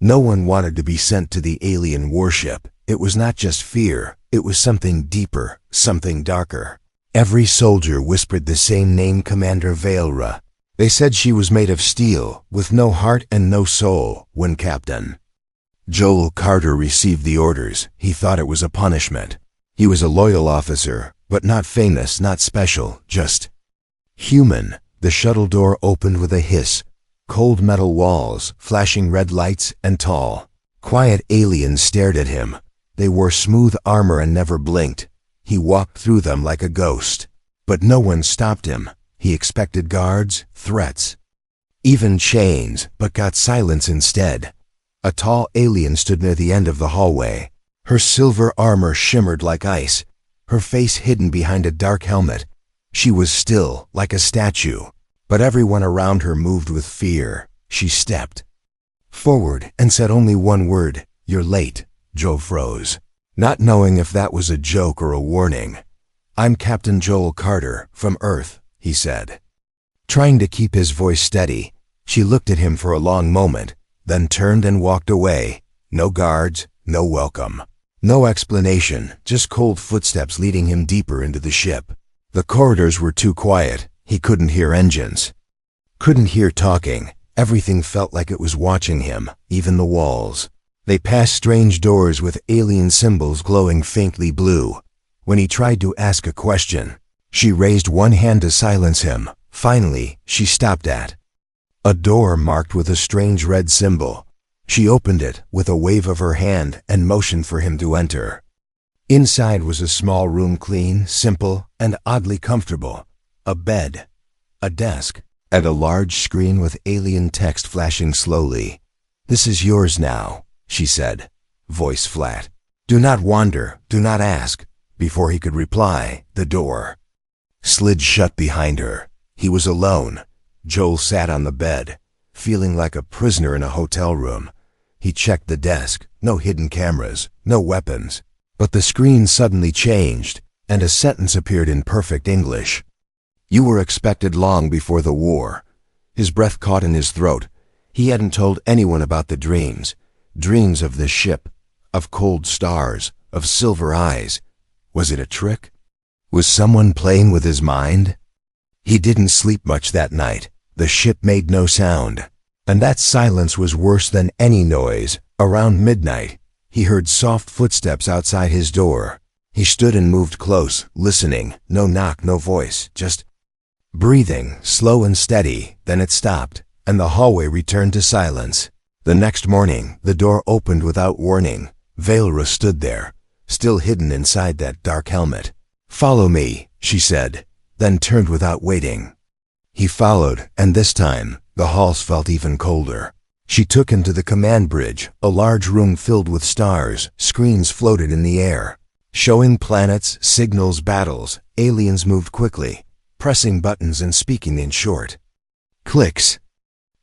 No one wanted to be sent to the alien warship. It was not just fear, it was something deeper, something darker. Every soldier whispered the same name, Commander Vaelra. They said she was made of steel, with no heart and no soul. When Captain Joel Carter received the orders, he thought it was a punishment. He was a loyal officer, but not famous, not special, just human. The shuttle door opened with a hiss. Cold metal walls, flashing red lights, and tall, quiet aliens stared at him. They wore smooth armor and never blinked. He walked through them like a ghost. But no one stopped him. He expected guards, threats, even chains, but got silence instead. A tall alien stood near the end of the hallway. Her silver armor shimmered like ice, her face hidden behind a dark helmet. She was still, like a statue, but everyone around her moved with fear. She stepped forward and said only one word, "You're late." Joe froze, not knowing if that was a joke or a warning. "I'm Captain Joel Carter, from Earth," he said, trying to keep his voice steady. She looked at him for a long moment, then turned and walked away. No guards, no welcome, no explanation, just cold footsteps leading him deeper into the ship. The corridors were too quiet. He couldn't hear engines, couldn't hear talking. Everything felt like it was watching him, even the walls. They passed strange doors with alien symbols glowing faintly blue. When he tried to ask a question, she raised one hand to silence him. Finally, she stopped at a door marked with a strange red symbol. She opened it with a wave of her hand and motioned for him to enter. Inside was a small room, clean, simple, and oddly comfortable. A bed, a desk, and a large screen with alien text flashing slowly. "This is yours now," she said, voice flat. "Do not wander, do not ask." Before he could reply, the door slid shut behind her. He was alone. Joel sat on the bed, feeling like a prisoner in a hotel room. He checked the desk. No hidden cameras, no weapons. But the screen suddenly changed, and a sentence appeared in perfect English. "You were expected long before the war." His breath caught in his throat. He hadn't told anyone about the dreams. Dreams of this ship, of cold stars, of silver eyes. Was it a trick? Was someone playing with his mind? He didn't sleep much that night. The ship made no sound, and that silence was worse than any noise. Around midnight, he heard soft footsteps outside his door. He stood and moved close, listening. No knock, no voice, just breathing, slow and steady. Then it stopped, and the hallway returned to silence. The next morning, the door opened without warning. Vaelra stood there, still hidden inside that dark helmet. "Follow me," she said, then turned without waiting. He followed, and this time, the halls felt even colder. She took him to the command bridge, a large room filled with stars. Screens floated in the air, showing planets, signals, battles. Aliens moved quickly, pressing buttons and speaking in short clicks.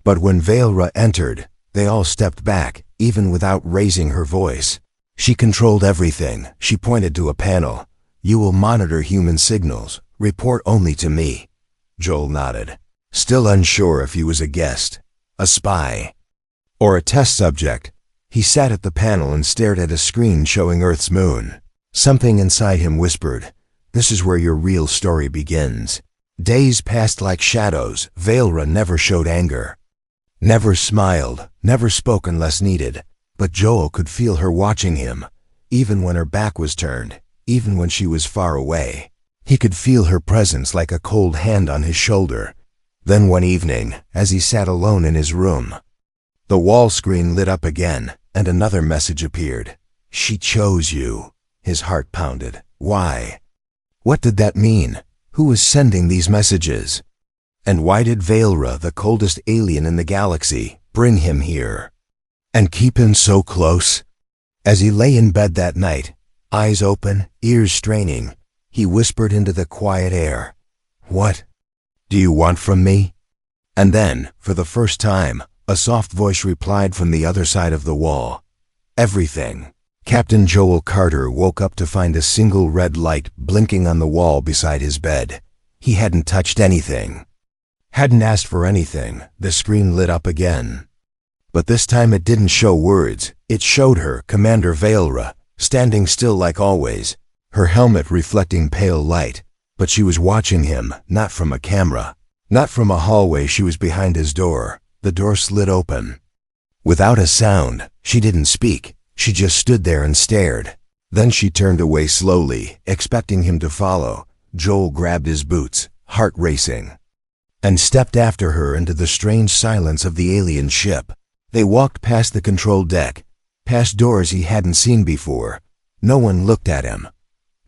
But when Vaelra entered, they all stepped back, even without raising her voice. She controlled everything. She pointed to a panel. "You will monitor human signals. Report only to me." Joel nodded, still unsure if he was a guest, a spy, or a test subject. He sat at the panel and stared at a screen showing Earth's moon. Something inside him whispered, "This is where your real story begins." Days passed like shadows. Vaelra never showed anger, never smiled, never spoke unless needed. But Joel could feel her watching him, even when her back was turned, even when she was far away. He could feel her presence like a cold hand on his shoulder. Then one evening, as he sat alone in his room, the wall screen lit up again, and another message appeared. "She chose you." His heart pounded. Why? What did that mean? Who was sending these messages? And why did Vaelra, the coldest alien in the galaxy, bring him here and keep him so close? As he lay in bed that night, eyes open, ears straining, he whispered into the quiet air, "What do you want from me?" And then, for the first time, a soft voice replied from the other side of the wall, "Everything." Captain Joel Carter woke up to find a single red light blinking on the wall beside his bed. He hadn't touched anything, hadn't asked for anything. The screen lit up again, But this time it didn't show words. It showed her, Commander Vaelra, standing still like always, her helmet reflecting pale light. But she was watching him, not from a camera. Not from a hallway. She was behind his door. The door slid open. Without a sound, she didn't speak. She just stood there and stared. Then she turned away slowly, expecting him to follow. Joel grabbed his boots, heart racing, and stepped after her into the strange silence of the alien ship. They walked past the control deck, past doors he hadn't seen before. No one looked at him.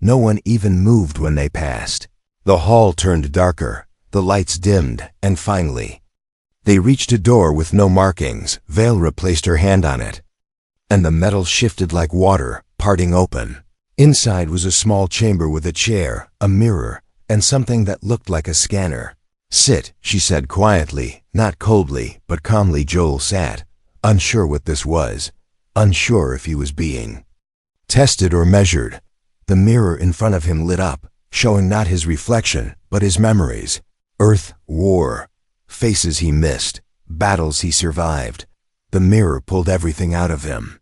No one even moved when they passed. The hall turned darker, the lights dimmed, and finally, they reached a door with no markings. Vaelra placed her hand on it, and the metal shifted like water, parting open. Inside was a small chamber with a chair, a mirror, and something that looked like a scanner. "Sit," she said quietly, not coldly, but calmly. Joel sat, unsure what this was, unsure if he was being tested or measured. The mirror in front of him lit up, showing not his reflection, but his memories. Earth, war, faces he missed, battles he survived. The mirror pulled everything out of him,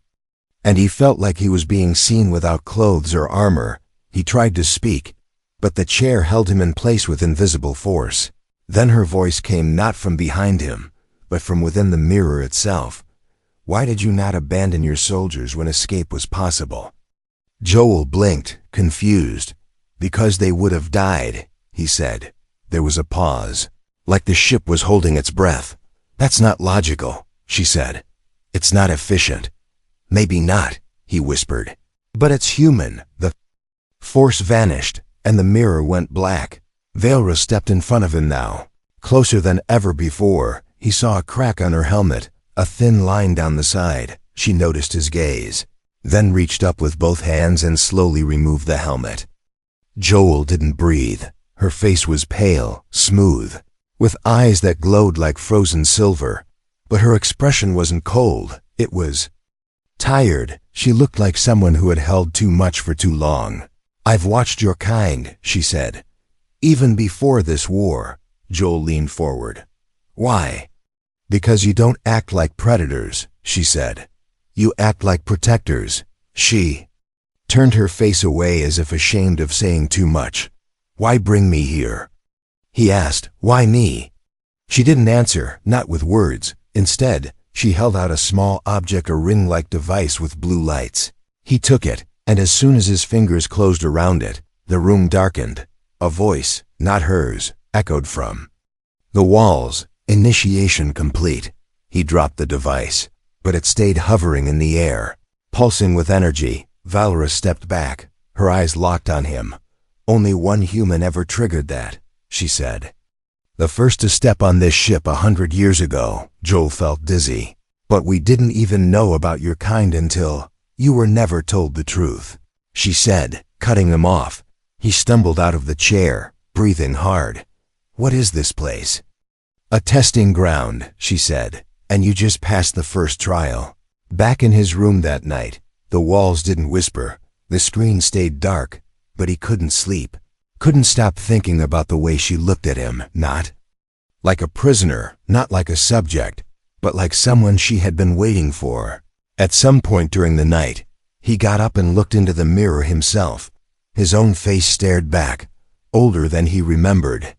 and he felt like he was being seen without clothes or armor. He tried to speak, but the chair held him in place with invisible force. Then her voice came not from behind him, but from within the mirror itself. "Why did you not abandon your soldiers when escape was possible?" Joel blinked, confused. "Because they would have died," he said. There was a pause, like the ship was holding its breath. "That's not logical," she said. "It's not efficient." "Maybe not," he whispered. "But it's human." The force vanished, and the mirror went black. Vaelra stepped in front of him now, closer than ever before. He saw a crack on her helmet, a thin line down the side. She noticed his gaze, then reached up with both hands and slowly removed the helmet. Joel didn't breathe. Her face was pale, smooth, with eyes that glowed like frozen silver. But her expression wasn't cold. It was tired. She looked like someone who had held too much for too long. "I've watched your kind," she said. "Even before this war." Joel leaned forward. "Why?" "Because you don't act like predators," she said. "You act like protectors." She turned her face away as if ashamed of saying too much. "Why bring me here?" he asked. "Why me?" She didn't answer, not with words. Instead, she held out a small object, a ring-like device with blue lights. He took it, and as soon as his fingers closed around it, the room darkened. A voice, not hers, echoed from the walls. "Initiation complete." He dropped the device, but it stayed hovering in the air, pulsing with energy. Vaelra stepped back, her eyes locked on him. "Only one human ever triggered that," she said. "The first to step on this ship 100 years ago." Joel felt dizzy. "But we didn't even know about your kind until you were never told the truth," she said, cutting him off. He stumbled out of the chair, breathing hard. "What is this place?" "A testing ground," she said, "and you just passed the first trial." Back in his room that night, the walls didn't whisper. The screen stayed dark, but he couldn't sleep. Couldn't stop thinking about the way she looked at him, not like a prisoner, not like a subject, but like someone she had been waiting for. At some point during the night, he got up and looked into the mirror himself. His own face stared back, older than he remembered.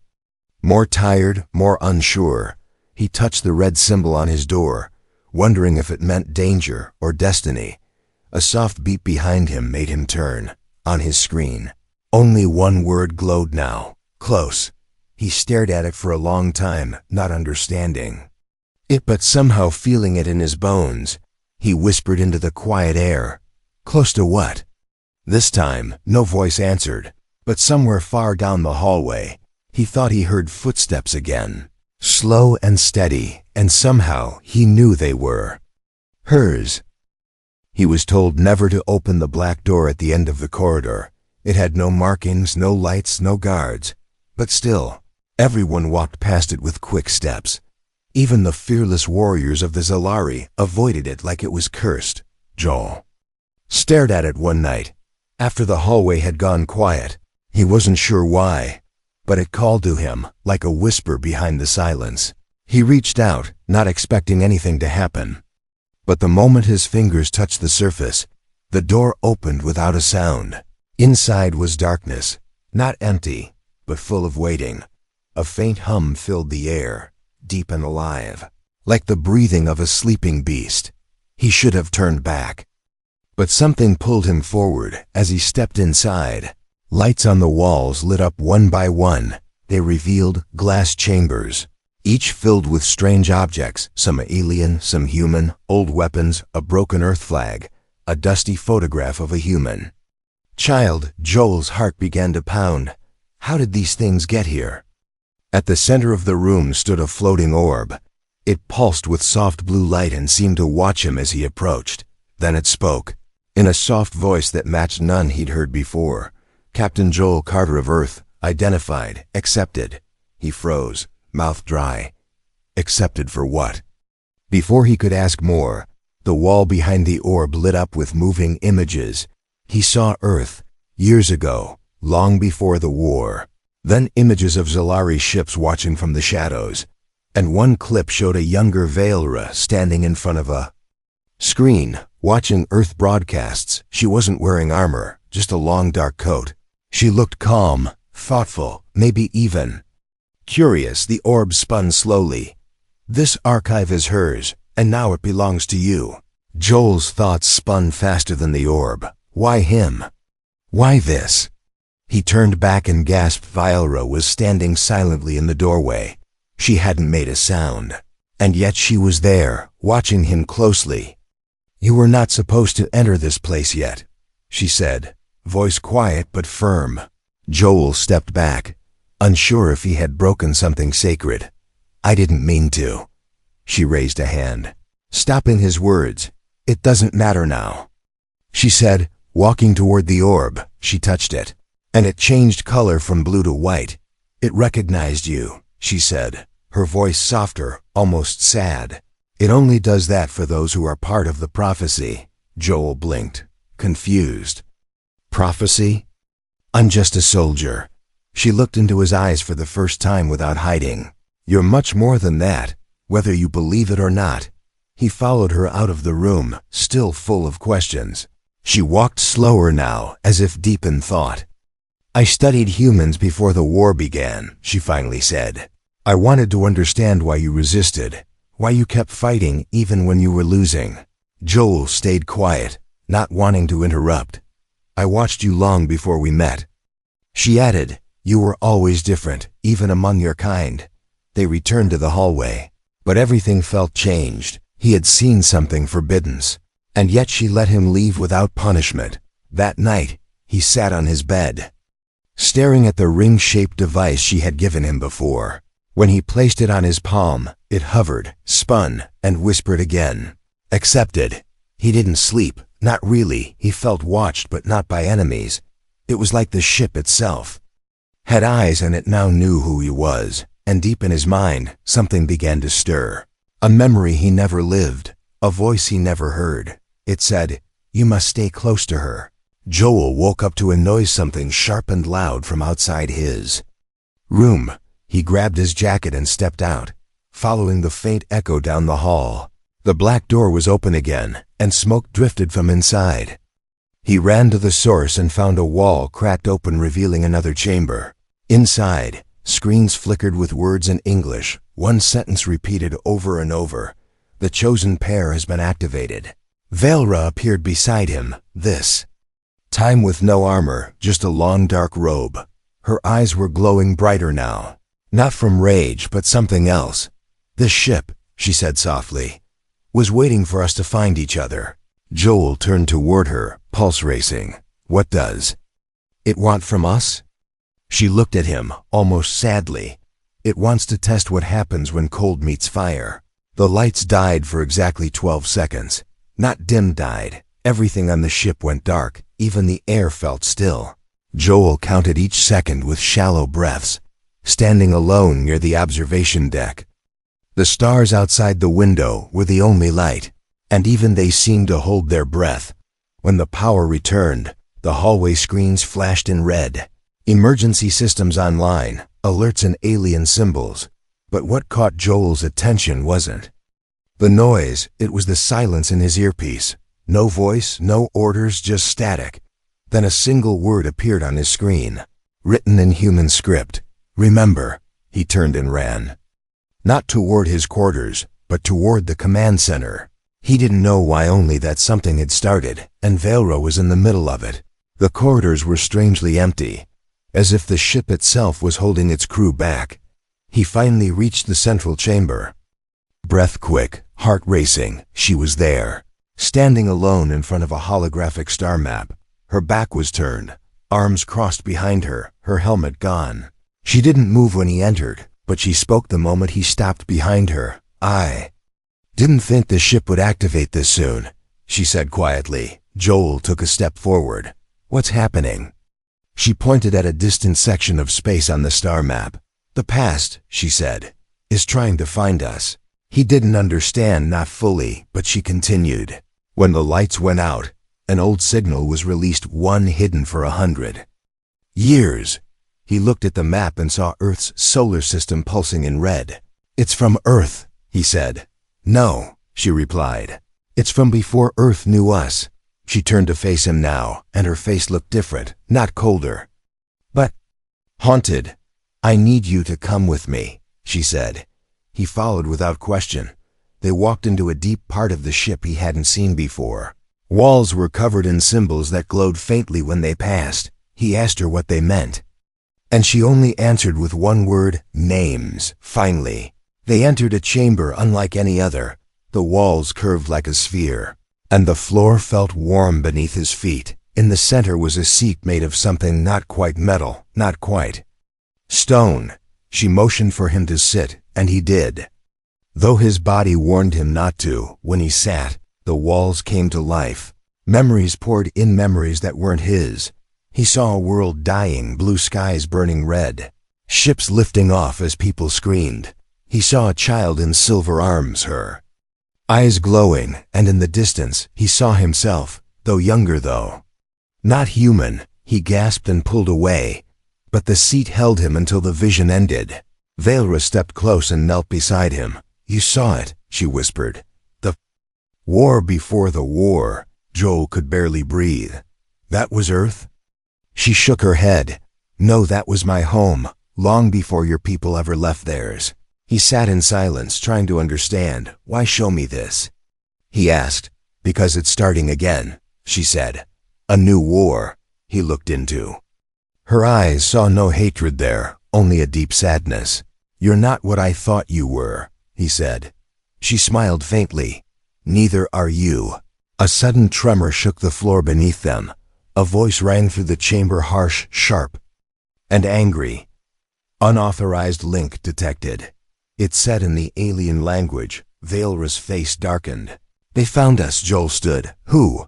More tired, more unsure. He touched the red symbol on his door, wondering if it meant danger or destiny. A soft beep behind him made him turn. On his screen, only one word glowed now: close. He stared at it for a long time, not understanding it, but somehow feeling it in his bones. He whispered into the quiet air, "Close to what?" This time, no voice answered, but somewhere far down the hallway, he thought he heard footsteps again, slow and steady, and somehow he knew they were hers. He was told never to open the black door at the end of the corridor. It had no markings, no lights, no guards. But still, everyone walked past it with quick steps. Even the fearless warriors of the Zalari avoided it like it was cursed. Joel stared at it one night, after the hallway had gone quiet. He wasn't sure why, but it called to him, like a whisper behind the silence. He reached out, not expecting anything to happen. But the moment his fingers touched the surface, the door opened without a sound. Inside was darkness, not empty, but full of waiting. A faint hum filled the air, deep and alive, like the breathing of a sleeping beast. He should have turned back. But something pulled him forward as he stepped inside. Lights on the walls lit up one by one. They revealed glass chambers, each filled with strange objects, some alien, some human, old weapons, a broken earth flag, a dusty photograph of a human. Child, Joel's heart began to pound. How did these things get here? At the center of the room stood a floating orb. It pulsed with soft blue light and seemed to watch him as he approached. Then it spoke, in a soft voice that matched none he'd heard before. Captain Joel Carter of Earth, identified, accepted. He froze, mouth dry. Accepted for what? Before he could ask more, the wall behind the orb lit up with moving images. He saw Earth, years ago, long before the war. Then images of Zalari ships watching from the shadows. And one clip showed a younger Vaelra standing in front of a screen, watching Earth broadcasts. She wasn't wearing armor, just a long dark coat. She looked calm, thoughtful, maybe even curious. The orb spun slowly. This archive is hers, and now it belongs to you. Joel's thoughts spun faster than the orb. Why him? Why this? He turned back and gasped. Vaelra was standing silently in the doorway. She hadn't made a sound, and yet she was there, watching him closely. You were not supposed to enter this place yet, she said, voice quiet but firm. Joel stepped back, unsure if he had broken something sacred. I didn't mean to. She raised a hand, stopping his words. It doesn't matter now, she said, walking toward the orb. She touched it, and it changed color from blue to white. It recognized you, she said, her voice softer, almost sad. It only does that for those who are part of the prophecy. Joel blinked, confused. Prophecy? I'm just a soldier. She looked into his eyes for the first time without hiding. You're much more than that, whether you believe it or not. He followed her out of the room, still full of questions. She walked slower now, as if deep in thought. I studied humans before the war began, she finally said. I wanted to understand why you resisted, why you kept fighting even when you were losing. Joel stayed quiet, not wanting to interrupt. I watched you long before we met. She added, you were always different, even among your kind. They returned to the hallway, but everything felt changed. He had seen something forbidden, and yet she let him leave without punishment. That night, he sat on his bed, staring at the ring-shaped device she had given him before. When he placed it on his palm, it hovered, spun, and whispered again. Accepted. He didn't sleep, not really. He felt watched but not by enemies. It was like the ship itself had eyes, and it now knew who he was. And deep in his mind, something began to stir. A memory he never lived, a voice he never heard. It said, you must stay close to her. Joel woke up to a noise, something sharp and loud from outside his room. He grabbed his jacket and stepped out, following the faint echo down the hall. The black door was open again, and smoke drifted from inside. He ran to the source and found a wall cracked open, revealing another chamber. Inside, screens flickered with words in English. One sentence repeated over and over. The chosen pair has been activated. Vaelra appeared beside him, this time with no armor, just a long dark robe. Her eyes were glowing brighter now. Not from rage, but something else. This ship, she said softly, was waiting for us to find each other. Joel turned toward her, pulse racing. What does it want from us? She looked at him, almost sadly. It wants to test what happens when cold meets fire. The lights died for exactly 12 seconds. Not dim-died. Everything on the ship went dark. Even the air felt still. Joel counted each second with shallow breaths, standing alone near the observation deck. The stars outside the window were the only light, and even they seemed to hold their breath. When the power returned, the hallway screens flashed in red. Emergency systems online, alerts and alien symbols. But what caught Joel's attention wasn't The noise, it was the silence in his earpiece. No voice, no orders, just static. Then a single word appeared on his screen, written in human script. Remember. He turned and ran. Not toward his quarters, but toward the command center. He didn't know why, only that something had started, and Vaelra was in the middle of it. The corridors were strangely empty, as if the ship itself was holding its crew back. He finally reached the central chamber. Breath quick, heart racing, she was there, standing alone in front of a holographic star map. Her back was turned, arms crossed behind her, her helmet gone. She didn't move when he entered, but she spoke the moment he stopped behind her. "I didn't think the ship would activate this soon," she said quietly. Joel took a step forward. "What's happening?" She pointed at a distant section of space on the star map. "The past," she said, "is trying to find us." He didn't understand, not fully, but she continued. "When the lights went out, an old signal was released, one hidden for 100 years. He looked at the map and saw Earth's solar system pulsing in red. "It's from Earth," he said. "No," she replied. "It's from before Earth knew us." She turned to face him now, and her face looked different, not colder, but haunted. "I need you to come with me," she said. He followed without question. They walked into a deep part of the ship he hadn't seen before. Walls were covered in symbols that glowed faintly when they passed. He asked her what they meant, and she only answered with one word: names. Finally, they entered a chamber unlike any other. The walls curved like a sphere, and the floor felt warm beneath his feet. In the center was a seat made of something not quite metal, not quite stone. She motioned for him to sit, and he did. Though his body warned him not to, when he sat, the walls came to life. Memories poured in, memories that weren't his. He saw a world dying, blue skies burning red, ships lifting off as people screamed. He saw a child in silver arms, her eyes glowing, and in the distance he saw himself, though younger though. Not human. He gasped and pulled away, but the seat held him until the vision ended. Vaelra stepped close and knelt beside him. "You saw it," she whispered. "The war before the war." Joel could barely breathe. "That was Earth?" She shook her head. "No, that was my home, long before your people ever left theirs." He sat in silence, trying to understand. "Why show me this?" he asked. "Because it's starting again," she said. "A new war." He looked into her eyes, saw no hatred there, only a deep sadness. "You're not what I thought you were," he said. She smiled faintly. "Neither are you." A sudden tremor shook the floor beneath them. A voice rang through the chamber, harsh, sharp, and angry. "Unauthorized link detected." It said in the alien language. Vaelra's face darkened. "They found us," Joel stood. "Who?"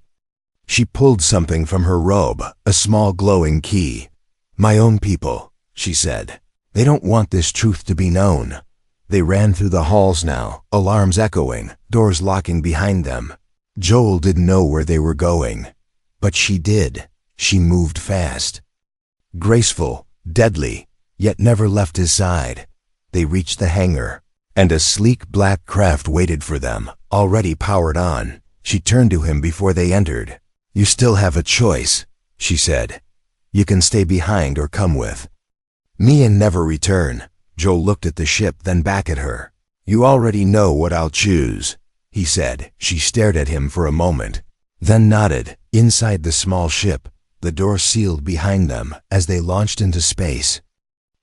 She pulled something from her robe, a small glowing key. "My own people," she said. "They don't want this truth to be known." They ran through the halls now, alarms echoing, doors locking behind them. Joel didn't know where they were going, but she did. She moved fast, graceful, deadly, yet never left his side. They reached the hangar, and a sleek black craft waited for them, already powered on. She turned to him before they entered. "You still have a choice," she said. "You can stay behind or come with me and never return." Joel looked at the ship, then back at her. "You already know what I'll choose," he said. She stared at him for a moment, then nodded. Inside the small ship, the door sealed behind them as they launched into space.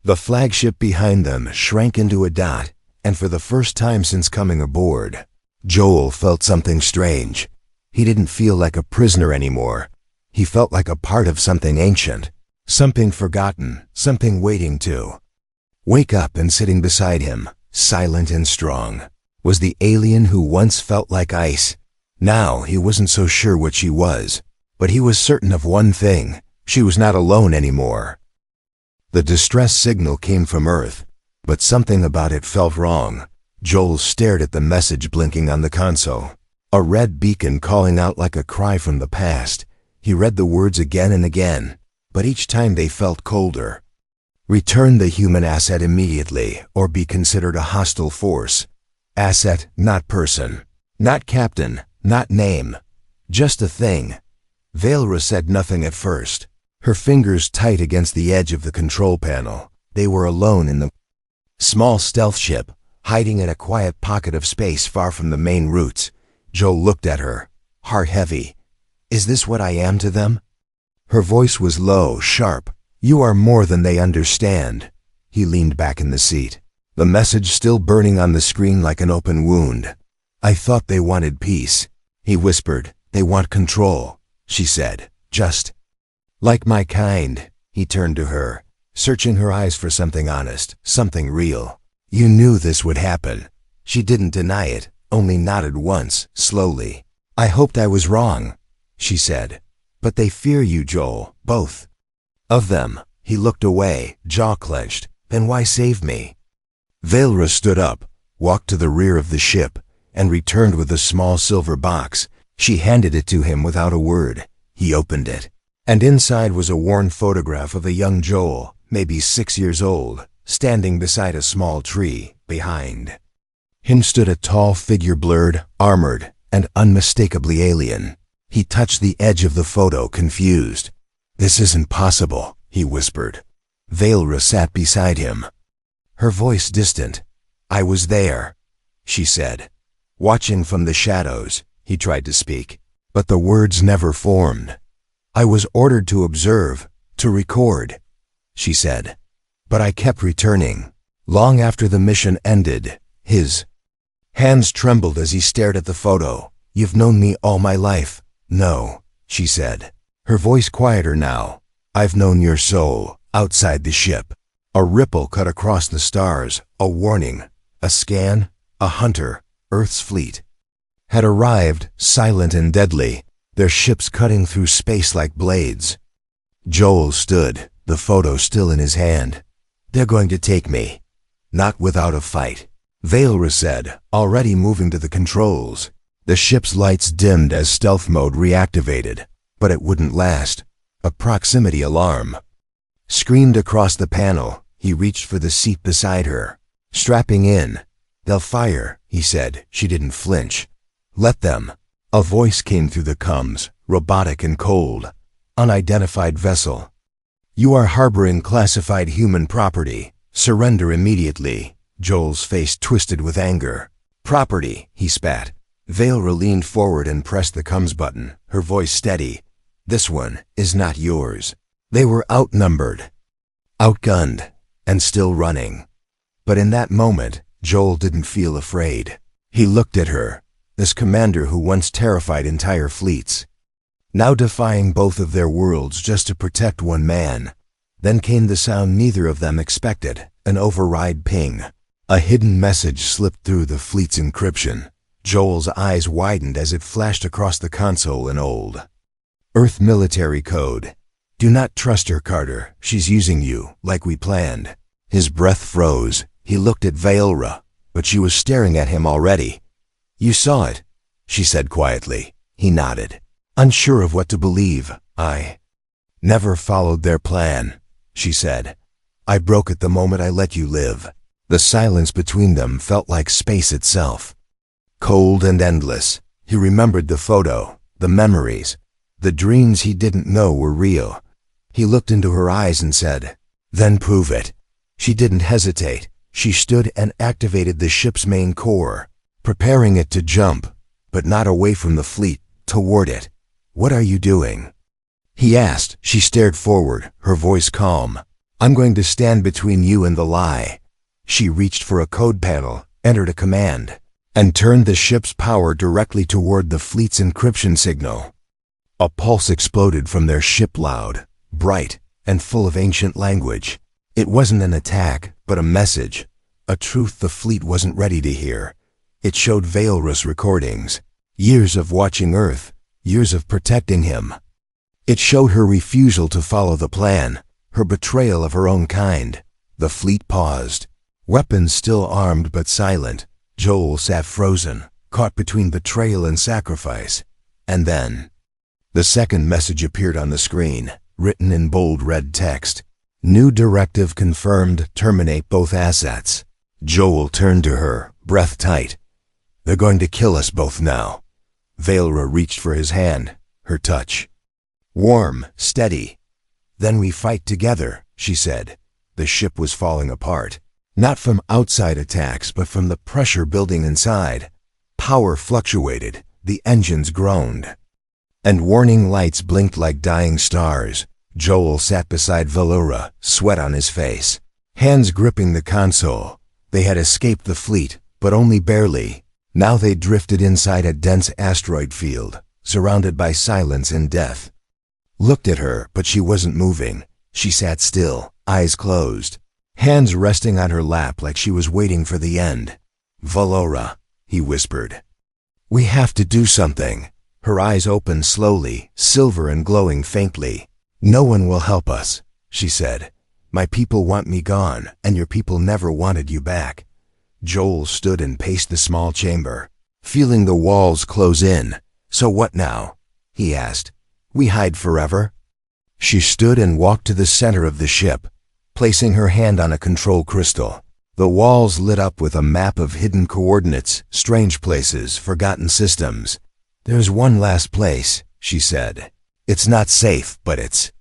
The flagship behind them shrank into a dot, and for the first time since coming aboard, Joel felt something strange. He didn't feel like a prisoner anymore. He felt like a part of something ancient, something forgotten, something waiting to wake up. And sitting beside him, silent and strong, was the alien who once felt like ice. Now he wasn't so sure what she was, but he was certain of one thing: she was not alone anymore. The distress signal came from Earth, but something about it felt wrong. Joel stared at the message blinking on the console, a red beacon calling out like a cry from the past. He read the words again and again, but each time they felt colder. "Return the human asset immediately, or be considered a hostile force." Asset, not person. Not captain, not name. Just a thing. Vaelra said nothing at first, her fingers tight against the edge of the control panel. They were alone in the small stealth ship, hiding in a quiet pocket of space far from the main routes. Joel looked at her, heart heavy. Is this what I am to them? Her voice was low, sharp. You are more than they understand. He leaned back in the seat, the message still burning on the screen like an open wound. I thought they wanted peace. He whispered. They want control, she said. Just like my kind. He turned to her, searching her eyes for something honest, something real. You knew this would happen. She didn't deny it, only nodded once, slowly. I hoped I was wrong, she said. But they fear you, Joel, both of them. He looked away, jaw clenched. Then why save me? Vaelra stood up, walked to the rear of the ship, and returned with a small silver box. She handed it to him without a word. He opened it, and inside was a worn photograph of a young Joel, maybe 6 years old, standing beside a small tree. Behind him stood a tall figure, blurred, armored, and unmistakably alien. He touched the edge of the photo, confused. This isn't possible, he whispered. Vaelra sat beside him, her voice distant. I was there, she said. Watching from the shadows, he tried to speak, but the words never formed. I was ordered to observe, to record, she said. But I kept returning. Long after the mission ended, his hands trembled as he stared at the photo. You've known me all my life. No, she said, her voice quieter now. I've known your soul, outside the ship. A ripple cut across the stars, a warning, a scan, a hunter. Earth's fleet had arrived, silent and deadly, their ships cutting through space like blades. Joel stood, the photo still in his hand. They're going to take me. Not without a fight, Vaelra said, already moving to the controls. The ship's lights dimmed as stealth mode reactivated, but it wouldn't last. A proximity alarm screamed across the panel. He reached for the seat beside her, strapping in. They'll fire, he said. She didn't flinch. Let them. A voice came through the comms, robotic and cold. Unidentified vessel. You are harboring classified human property. Surrender immediately. Joel's face twisted with anger. Property, he spat. Vaelra leaned forward and pressed the comms button, her voice steady. This one is not yours. They were outnumbered, outgunned, and still running. But in that moment, Joel didn't feel afraid. He looked at her, this commander who once terrified entire fleets, now defying both of their worlds just to protect one man. Then came the sound neither of them expected, an override ping. A hidden message slipped through the fleet's encryption. Joel's eyes widened as it flashed across the console in old Earth military code. Do not trust her, Carter. She's using you, like we planned. His breath froze. He looked at Vaelra, but she was staring at him already. You saw it, she said quietly. He nodded, unsure of what to believe. I never followed their plan, she said. I broke it the moment I let you live. The silence between them felt like space itself. Cold and endless. He remembered the photo, the memories, the dreams he didn't know were real. He looked into her eyes and said, then prove it. She didn't hesitate. She stood and activated the ship's main core, preparing it to jump, but not away from the fleet, toward it. What are you doing? He asked. She stared forward, her voice calm. I'm going to stand between you and the lie. She reached for a code panel, entered a command, and turned the ship's power directly toward the fleet's encryption signal. A pulse exploded from their ship, loud, bright, and full of ancient language. It wasn't an attack, but a message, a truth the fleet wasn't ready to hear. It showed Vaelra's recordings, years of watching Earth, years of protecting him. It showed her refusal to follow the plan, her betrayal of her own kind. The fleet paused, weapons still armed but silent. Joel sat frozen, caught between betrayal and sacrifice. And then the second message appeared on the screen, written in bold red text. New directive confirmed. Terminate both assets. Joel turned to her, breath tight. They're going to kill us both now. Vaelra reached for his hand, her touch warm, steady. Then we fight together, she said. The ship was falling apart. Not from outside attacks, but from the pressure building inside. Power fluctuated, the engines groaned. And warning lights blinked like dying stars. Joel sat beside Vaelra, sweat on his face, hands gripping the console. They had escaped the fleet, but only barely. Now they drifted inside a dense asteroid field, surrounded by silence and death. Looked at her, but she wasn't moving. She sat still, eyes closed, hands resting on her lap like she was waiting for the end. Vaelra, he whispered. We have to do something. Her eyes opened slowly, silver and glowing faintly. No one will help us, she said. My people want me gone, and your people never wanted you back. Joel stood and paced the small chamber, feeling the walls close in. So what now? He asked. We hide forever? She stood and walked to the center of the ship, placing her hand on a control crystal. The walls lit up with a map of hidden coordinates, strange places, forgotten systems. There's one last place, she said. It's not safe, but it's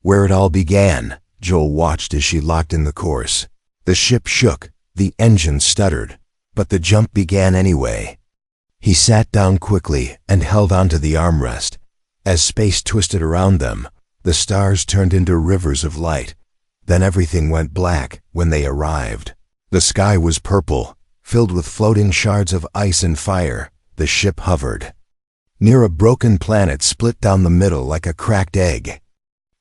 where it all began. Joel watched as she locked in the course. The ship shook, the engine stuttered, but the jump began anyway. He sat down quickly and held onto the armrest. As space twisted around them, the stars turned into rivers of light. Then everything went black when they arrived. The sky was purple, filled with floating shards of ice and fire. The ship hovered near a broken planet split down the middle like a cracked egg.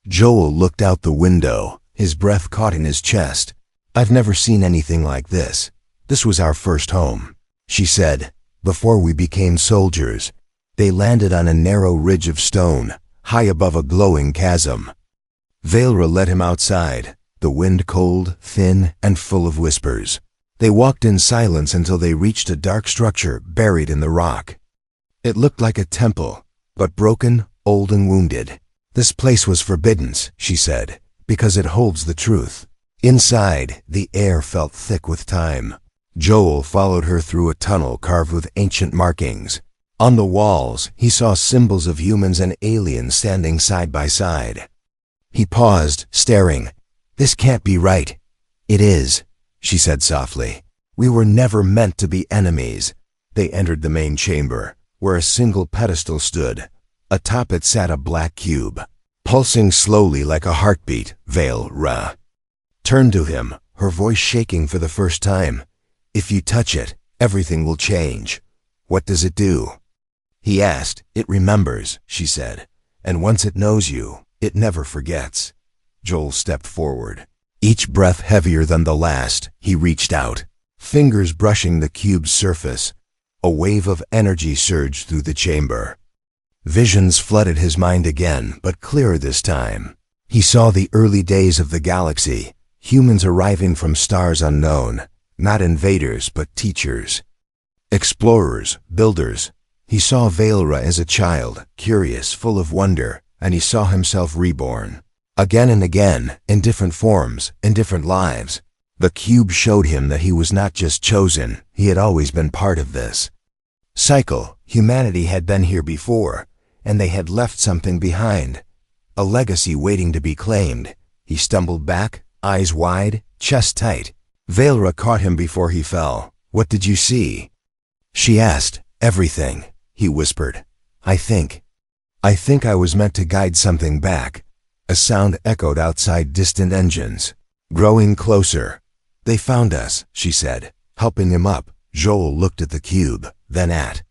Joel looked out the window, his breath caught in his chest. I've never seen anything like this. This was our first home, she said, before we became soldiers. They landed on a narrow ridge of stone, high above a glowing chasm. Vaelra led him outside, the wind cold, thin, and full of whispers. They walked in silence until they reached a dark structure buried in the rock. It looked like a temple, but broken, old, and wounded. This place was forbidden, she said, because it holds the truth. Inside, the air felt thick with time. Joel followed her through a tunnel carved with ancient markings. On the walls, he saw symbols of humans and aliens standing side by side. He paused, staring. This can't be right. It is, she said softly. We were never meant to be enemies. They entered the main chamber, where a single pedestal stood. Atop it sat a black cube, pulsing slowly like a heartbeat. Vaelra turned to him, her voice shaking for the first time. If you touch it, everything will change. What does it do? He asked. It remembers, she said, and once it knows you, it never forgets. Joel stepped forward, each breath heavier than the last. He reached out, fingers brushing the cube's surface. A wave of energy surged through the chamber. Visions flooded his mind again, but clearer this time. He saw the early days of the galaxy, humans arriving from stars unknown, not invaders but teachers, explorers, builders. He saw Vaelra as a child, curious, full of wonder, and he saw himself reborn. Again and again, in different forms, in different lives. The cube showed him that he was not just chosen, he had always been part of this cycle. Humanity had been here before, and they had left something behind, a legacy waiting to be claimed. He stumbled back, eyes wide, chest tight. Vaelra caught him before he fell. What did you see? She asked. Everything, he whispered. I think I was meant to guide something back. A sound echoed outside distant engines, growing closer. They found us, she said, helping him up. Joel looked at the cube, then at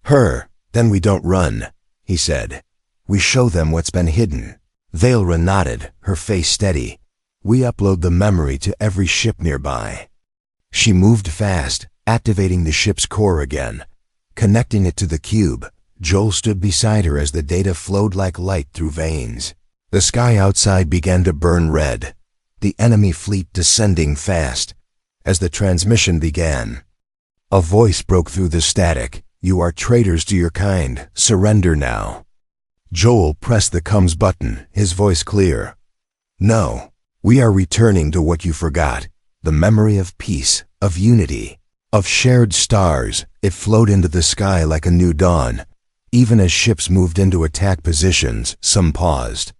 her. Then we don't run, he said. We show them what's been hidden. Vaelra nodded, her face steady. We upload the memory to every ship nearby. She moved fast, activating the ship's core again, connecting it to the cube. Joel stood beside her as the data flowed like light through veins. The sky outside began to burn red, the enemy fleet descending fast. As the transmission began, a voice broke through the static. You are traitors to your kind. Surrender now. Joel pressed the comms button, his voice clear. No, we are returning to what you forgot, the memory of peace, of unity, of shared stars It flowed into the sky like a new dawn. Even as ships moved into attack positions, some paused.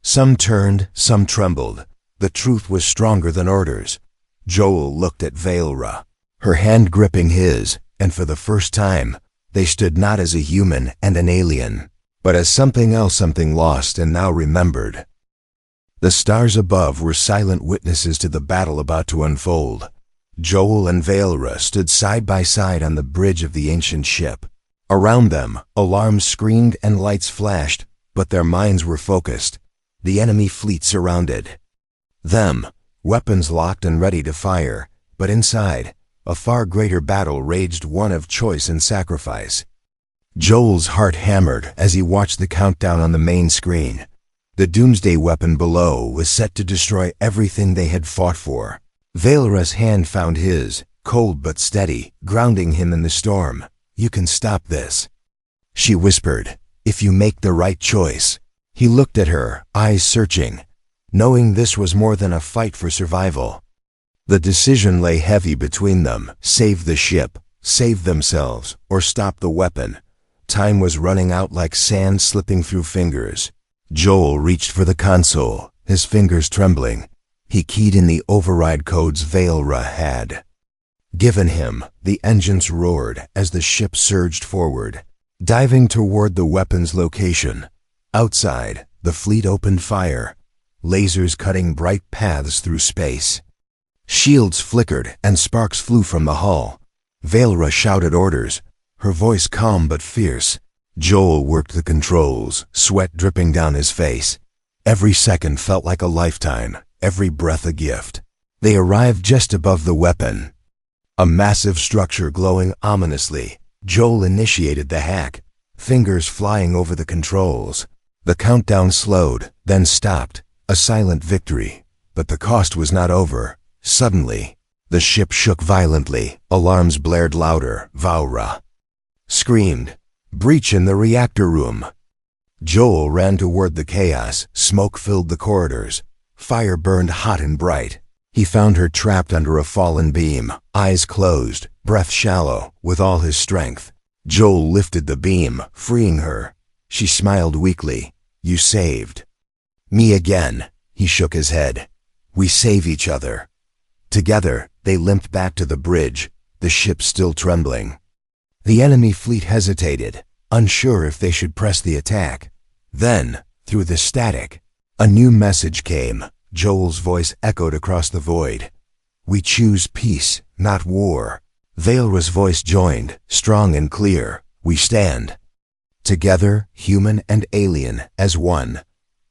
Some turned, some trembled. The truth was stronger than orders. Joel looked at Vaelra, her hand gripping his, and for the first time, they stood not as a human and an alien, but as something else, something lost and now remembered. The stars above were silent witnesses to the battle about to unfold. Joel and Vaelra stood side by side on the bridge of the ancient ship. Around them, alarms screamed and lights flashed, but their minds were focused. The enemy fleet surrounded them, weapons locked and ready to fire, but inside, a far greater battle raged, one of choice and sacrifice. Joel's heart hammered as he watched the countdown on the main screen. The doomsday weapon below was set to destroy everything they had fought for. Vaelra's hand found his, cold but steady, grounding him in the storm. "You can stop this," she whispered, "if you make the right choice." He looked at her, eyes searching, knowing this was more than a fight for survival. The decision lay heavy between them: save the ship, save themselves, or stop the weapon. Time was running out like sand slipping through fingers. Joel reached for the console, his fingers trembling. He keyed in the override codes Vaelra had given him. The engines roared as the ship surged forward, diving toward the weapon's location. Outside, the fleet opened fire, lasers cutting bright paths through space. Shields flickered and sparks flew from the hull. Vaelra shouted orders, her voice calm but fierce. Joel worked the controls, sweat dripping down his face. Every second felt like a lifetime, every breath a gift. They arrived just above the weapon, a massive structure glowing ominously. Joel initiated the hack, fingers flying over the controls. The countdown slowed, then stopped, a silent victory. But the cost was not over. Suddenly, the ship shook violently. Alarms blared louder. Vaelra screamed, "Breach in the reactor room!" Joel ran toward the chaos. Smoke filled the corridors. Fire burned hot and bright. He found her trapped under a fallen beam, eyes closed, breath shallow, with all his strength. Joel lifted the beam, freeing her. She smiled weakly. "You saved me again." He shook his head. "We save each other." Together, they limped back to the bridge, the ship still trembling. The enemy fleet hesitated, unsure if they should press the attack. Then, through the static, a new message came. Joel's voice echoed across the void. "We choose peace, not war." Vaelra's voice joined, strong and clear. "We stand together, human and alien, as one."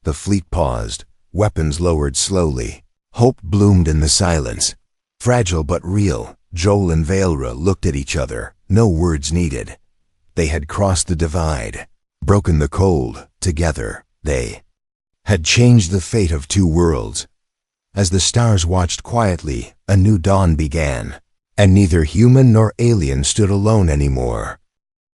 The fleet paused, weapons lowered slowly. Hope bloomed in the silence. Fragile but real, Joel and Vaelra looked at each other, no words needed. They had crossed the divide, broken the cold. Together, they had changed the fate of two worlds. As the stars watched quietly, a new dawn began, and neither human nor alien stood alone anymore.